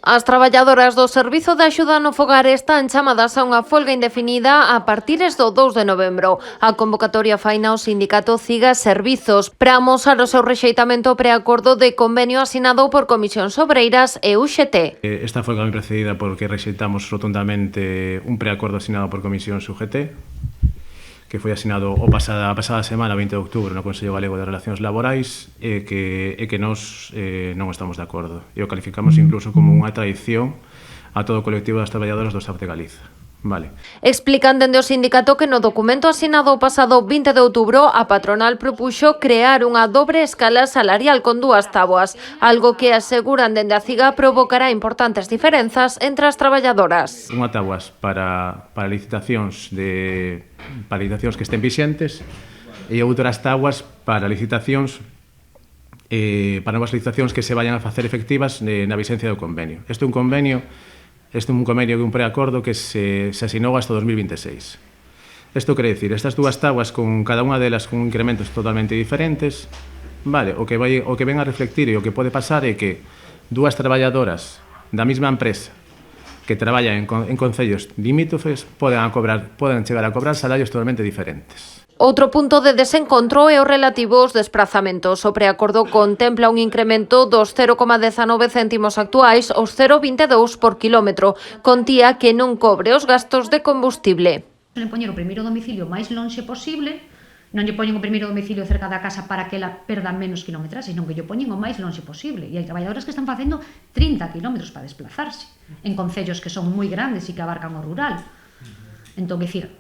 As traballadoras do Servizo de Axuda no Fogar están chamadas a unha folga indefinida a partires do 2 de novembro. A convocatoria faina o sindicato CIGA Servizos para amosar o seu rexeitamento ao preacordo de convenio asinado por Comisións Obreiras e UGT. Esta folga foi precedida porque rexeitamos rotundamente un preacordo asinado por Comisións UGT, que foi asinado a pasada semana, 20 de outubro, no Consello Galego de Relacións Laborais, e que nós non estamos de acordo. E o calificamos incluso como unha traición a todo o colectivo das traballadoras do SAP de Galiza. Vale. Explican dende o sindicato que no documento asinado o pasado 20 de outubro a patronal propuxo crear unha dobre escala salarial con 2 táboas, algo que aseguran dende a CIGA provocará importantes diferenzas entre as traballadoras. Unha táboas para licitacións que estén vixentes e outras táboas para licitacións para novas licitacións que se vayan a facer efectivas na vixencia do convenio. Este é un convenio que un preacordo que se asinou hasta 2026. Isto quere dicir, estas 2 táboas con cada unha delas con incrementos totalmente diferentes, vale, o que ven a reflectir e o que pode pasar é que 2 traballadoras da mesma empresa que traballan en concellos limítrofes poden chegar a cobrar salarios totalmente diferentes. Outro punto de desencontro é o relativo aos desprazamentos. O preacordo contempla un incremento dos 0,19 céntimos actuais aos 0,22 por quilómetro, contía que non cobre os gastos de combustible. Le poñer o primeiro domicilio máis lonxe posible, non lle poñen o primeiro domicilio cerca da casa para que ela perda menos quilometraxe, senón que lle poñen o máis lonxe posible. E hai traballadoras que están facendo 30 kilómetros para desplazarse, en concellos que son moi grandes e que abarcan o rural. Entón, é dicir,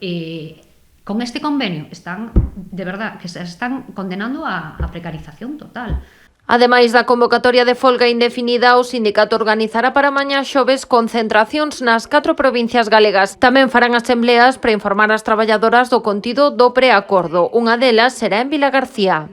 con este convenio están, de verdad, que se están condenando a precarización total. Ademais da convocatoria de folga indefinida, o sindicato organizará para mañá xoves concentracións nas 4 provincias galegas. Tamén farán asembleas para informar as traballadoras do contido do preacordo. Unha delas será en Vilagarcía.